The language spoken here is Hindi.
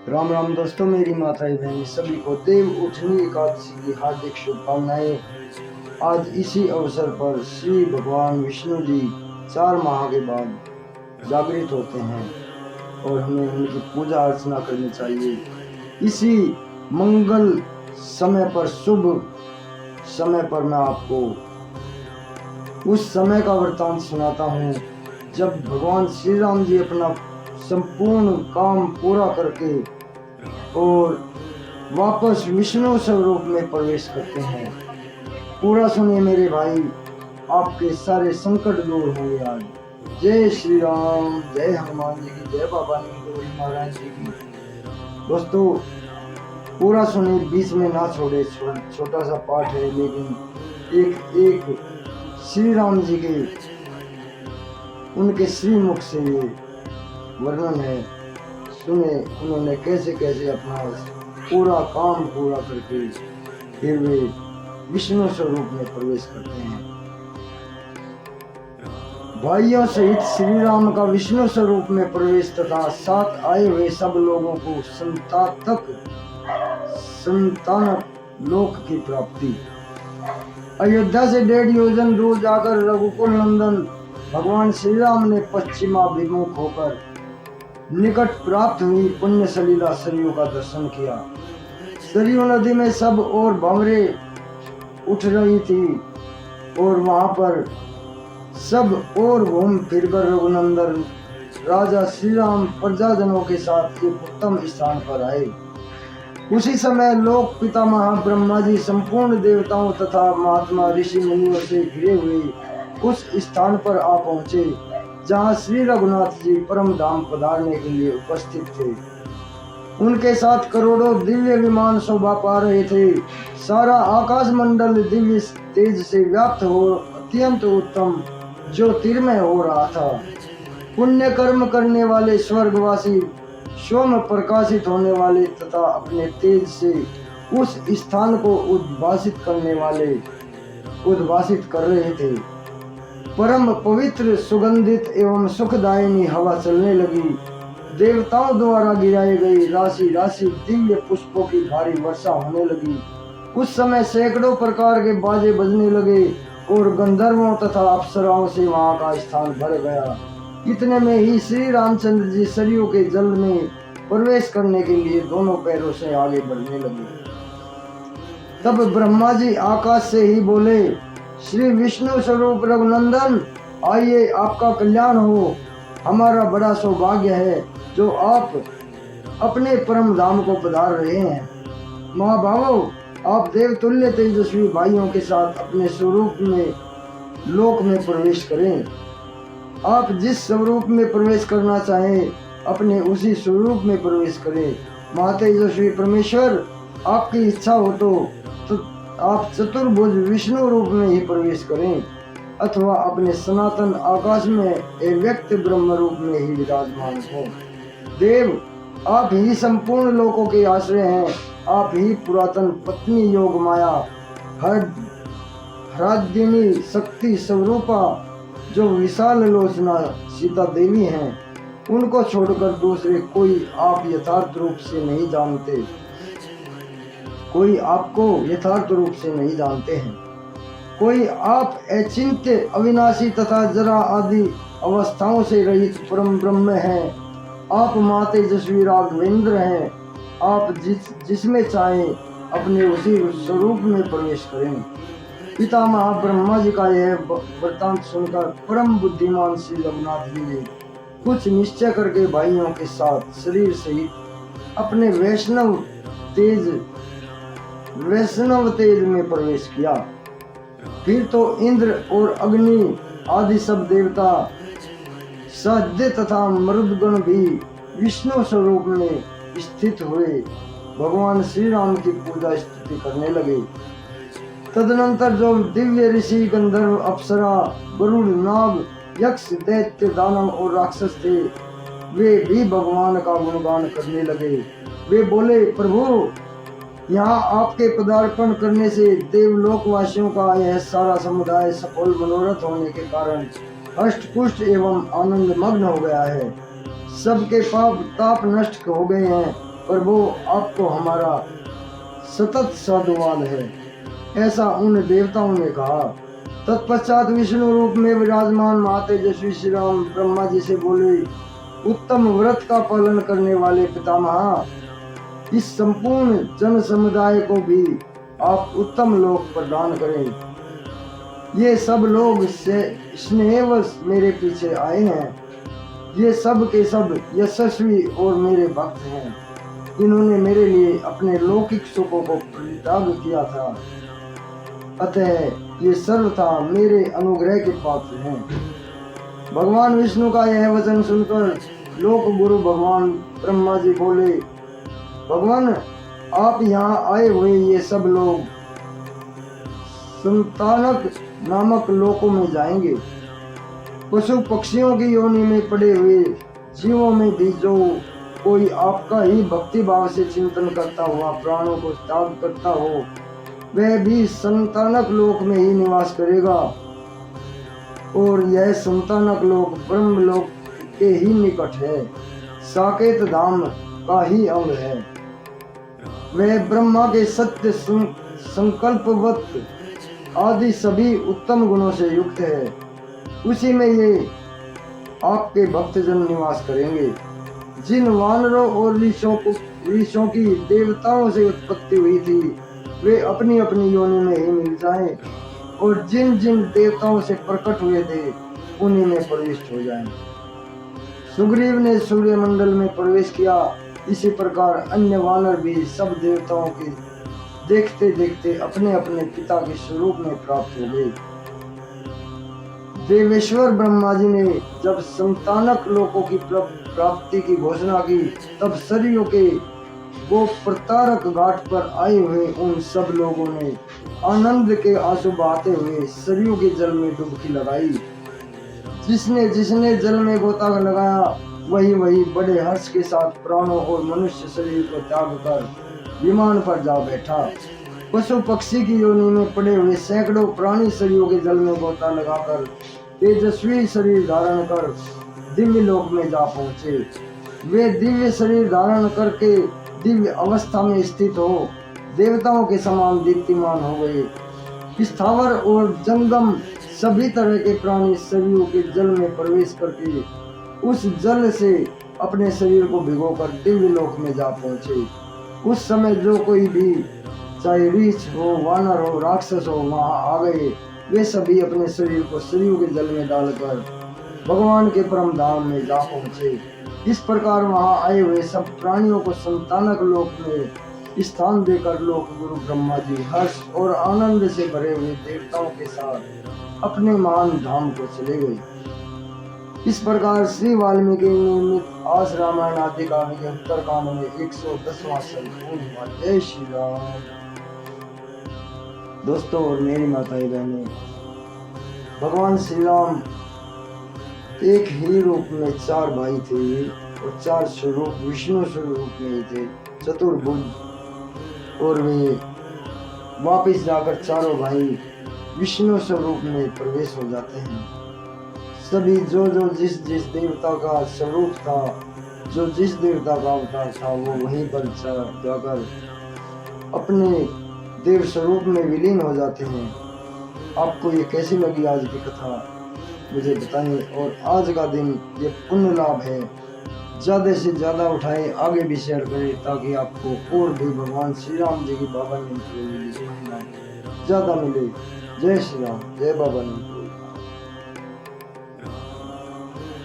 राम राम दोस्तों, मेरी माताएं बहनें सभी को देव उठनी एकादशी की हार्दिक शुभकामनाएं। आज इसी अवसर पर श्री भगवान विष्णु जी 4 माह के बाद जागृत होते हैं और हमें उनकी पूजा अर्चना करनी चाहिए। इसी मंगल समय पर, शुभ समय पर मैं आपको उस समय का वृतांत सुनाता हूँ जब भगवान श्री राम जी अपना संपूर्ण काम पूरा करके और वापस विष्णु स्वरूप में प्रवेश करते हैं। पूरा सुनिए मेरे भाई, आपके सारे संकट दूर होंगे आज। जय श्री राम, जय हनुमान जी की, जय बाबा नीम महाराज जी की। दोस्तों पूरा सुनिए, बीच में ना छोड़े। छोटा सा पाठ है लेकिन एक एक श्री राम जी के उनके श्री मुख से ये वर्णन है। सुने उन्होंने कैसे कैसे अपना पूरा काम पूरा करके फिर वे विष्णु स्वरूप में प्रवेश करते हैं। भाइयों सहित श्री राम का विष्णु स्वरूप में प्रवेश तथा साथ आए हुए सब लोगों को संतानक लोक की प्राप्ति। अयोध्या से 1.5 योजन दूर जाकर रघुकुल नंदन भगवान श्री राम ने पश्चिमाभिमुख होकर निकट प्राप्त हुई पुण्य सलीला सरयू का दर्शन किया। सरयू नदी में सब और भंवरे उठ रही थी और वहां पर सब और घूम फिरकर रघुनंदन राजा श्री राम प्रजाजनों के साथ एक उत्तम स्थान पर आए। उसी समय लोक पितामह ब्रह्मा जी संपूर्ण देवताओं तथा महात्मा ऋषि मुनियों से घिरे हुए उस स्थान पर आ पहुंचे जहाँ श्री रघुनाथ जी परम धाम पधारने के लिए उपस्थित थे। उनके साथ करोड़ों दिव्य विमान शोभा पा रहे थे। सारा आकाश मंडल दिव्य तेज से व्याप्त हो अत्यंत उत्तम ज्योतिर्मय हो रहा था। पुण्य कर्म करने वाले स्वर्गवासी स्वयं प्रकाशित होने वाले तथा अपने तेज से उस स्थान को उद्भासित कर रहे थे। परम पवित्र सुगंधित एवं सुखदायिनी हवा चलने लगी। देवताओं द्वारा गिराई गई राशि राशि दिव्य पुष्पों की भारी वर्षा होने लगी। उस समय सैकड़ों प्रकार के बाजे बजने लगे और गंधर्वों तथा अप्सराओं से वहां का स्थान भर गया। इतने में ही श्री रामचंद्र जी सरयू के जल में प्रवेश करने के लिए दोनों पैरों से आगे बढ़ने लगे। तब ब्रह्मा जी आकाश से ही बोले, श्री विष्णु स्वरूप रघुनंदन, आइए, आपका कल्याण हो। हमारा बड़ा सौभाग्य है जो आप अपने परम धाम को पधार रहे हैं। महाभावो, आप देवतुल्य तेजस्वी भाइयों के साथ अपने स्वरूप में लोक में प्रवेश करें। आप जिस स्वरूप में प्रवेश करना चाहें अपने उसी स्वरूप में प्रवेश करें। महातेजस्वी परमेश्वर, आपकी इच्छा हो तो आप चतुर्भुज विष्णु रूप में ही प्रवेश करें अथवा अपने सनातन आकाश में अव्यक्त ब्रह्म रूप में ही विराजमान हो। देव, आप ही संपूर्ण लोकों के आश्रय हैं। आप ही पुरातन पत्नी योग माया हरादिनी शक्ति स्वरूपा जो विशाल लोचना सीता देवी हैं, उनको छोड़कर दूसरे कोई आप यथार्थ रूप से नहीं जानते। कोई आपको यथार्थ रूप से नहीं जानते हैं। कोई आप अचिंत्य अविनाशी तथा जरा आदि अवस्थाओं से रहित परम ब्रह्म हैं। आप मातेजस्वी राघवेंद्र हैं। आप जिसमें चाहें अपने उसी स्वरूप में प्रवेश करें। पितामह ब्रह्मा जी का यह वृतांत सुनकर परम बुद्धिमान श्री रघुनाथ जी ने कुछ निश्चय करके भाइयों के साथ शरीर सहित अपने वैष्णव तेज में प्रवेश किया। फिर तो इंद्र और अग्नि आदि सब देवता, साध्य तथा मरुदगण भी विष्णु स्वरूप में स्थित हुए भगवान श्री राम की पूजा स्तुति करने लगे। तदनंतर जो दिव्य ऋषि, गंधर्व, अप्सरा, गरुड़, नाग, यक्ष, दैत्य, दानव और राक्षस थे, वे भी भगवान का गुणगान करने लगे। वे बोले, प्रभु, यहाँ आपके पदार्पण करने से देवलोकवासियों का यह सारा समुदाय सफल मनोरथ होने के कारण हष्ट-पुष्ट एवं आनंद मग्न हो गया है। सबके पाप ताप नष्ट हो गए हैं प्रभु आपको हमारा सतत साधुवाद है, ऐसा उन देवताओं ने कहा। तत्पश्चात विष्णु रूप में विराजमान महातेजस्वी श्री राम ब्रह्मा जी से बोले, उत्तम व्रत का पालन करने वाले पितामह, इस संपूर्ण जन समुदाय को भी आप उत्तम लोक प्रदान करें। ये सब लोग स्नेहवश मेरे पीछे आए हैं। ये सब के सब यशस्वी और मेरे भक्त हैं। इन्होंने मेरे लिए अपने लौकिक सुखों को परित्याग किया था, अतः ये सर्वथा मेरे अनुग्रह के पात्र हैं। भगवान विष्णु का यह वचन सुनकर लोक गुरु भगवान ब्रह्मा जी बोले, भगवान आप यहाँ आए हुए ये सब लोग संतानक नामक लोकों में जाएंगे। पशु पक्षियों की योनि में पड़े हुए जीवों में भी जो कोई आपका ही भक्ति भाव से चिंतन करता हुआ प्राणों को त्याग करता हो, वह भी संतानक लोक में ही निवास करेगा। और यह संतानक लोक ब्रह्म लोक के ही निकट है, साकेत धाम का ही अंग है। वह ब्रह्मा के सत्य संकल्पवत आदि सभी उत्तम गुणों से युक्त है। उसी में ये आपके भक्तजन निवास करेंगे। जिन वानरों और ऋषियों की देवताओं से उत्पत्ति हुई थी, वे अपनी अपनी योनि में ही मिल जाएं, और जिन जिन देवताओं से प्रकट हुए थे उन्हीं में प्रविष्ट हो जाएं। सुग्रीव ने सूर्य मंडल में प्रवेश किया, इसी प्रकार अन्य वानर भी सब देवताओं के देखते देखते अपने अपने पिता के स्वरूप में प्राप्त हो गए। देवेश्वर ब्रह्मा जी ने जब संतानक लोकों की प्राप्ति की घोषणा की, तब सरयू के वो प्रतारक घाट पर आए हुए उन सब लोगों ने आनंद के आंसू बहाते हुए सरयू के जल में डुबकी लगाई। जिसने जिसने जल में गोता लगाया, वही वही बड़े हर्ष के साथ प्राणों और मनुष्य शरीर को त्याग कर विमान पर जा बैठा। पशु पक्षी की योनि में पड़े हुए सैकड़ों प्राणी सरयू के जल में गोता लगाकर तेजस्वी शरीर धारण कर दिव्य लोक में जा पहुंचे। वे दिव्य शरीर धारण करके दिव्य अवस्था में स्थित हो देवताओं के समान दीप्तिमान हो गए। स्थावर और जंगम सभी तरह के प्राणी सरयू के जल में प्रवेश करके उस जल से अपने शरीर को भिगोकर दिव्य लोक में जा पहुंचे। उस समय जो कोई भी, चाहे रीछ हो, वानर हो, राक्षस हो, वहां आ गए। वे सभी अपने शरीर को सरयू के जल में डालकर भगवान के परम धाम में जा पहुंचे। इस प्रकार वहां आए हुए सब प्राणियों को संतानक लोक में स्थान देकर लोक गुरु ब्रह्मा जी हर्ष और आनंद से भरे हुए देवताओं के साथ अपने महान धाम को चले गए। इस प्रकार श्री वाल्मीकि निर्मित आस रामायण आदि काव्य के उत्तरकांड में 110वां सर्ग पूर्ण हुआ। जय श्री राम। दोस्तों और मेरी माताएं बहनें, भगवान श्री राम एक ही रूप में चार भाई थे और चार स्वरूप विष्णु स्वरूप में ही थे, चतुर्भुज। और वे वापिस जाकर चारों भाई विष्णु स्वरूप में प्रवेश हो जाते हैं। सभी जो जो जिस जिस देवता का स्वरूप था, जो जिस देवता का अवतार था, वो वहीं पर जाकर अपने देव स्वरूप में विलीन हो जाते हैं। आपको ये कैसी लगी आज की कथा मुझे बताएं, और आज का दिन ये पुण्य लाभ है, ज़्यादा से ज़्यादा उठाएं, आगे भी शेयर करें, ताकि आपको और भी भगवान श्री राम जी की बाबा ने ज़्यादा मिले। जय श्री राम, जय बाबा ने।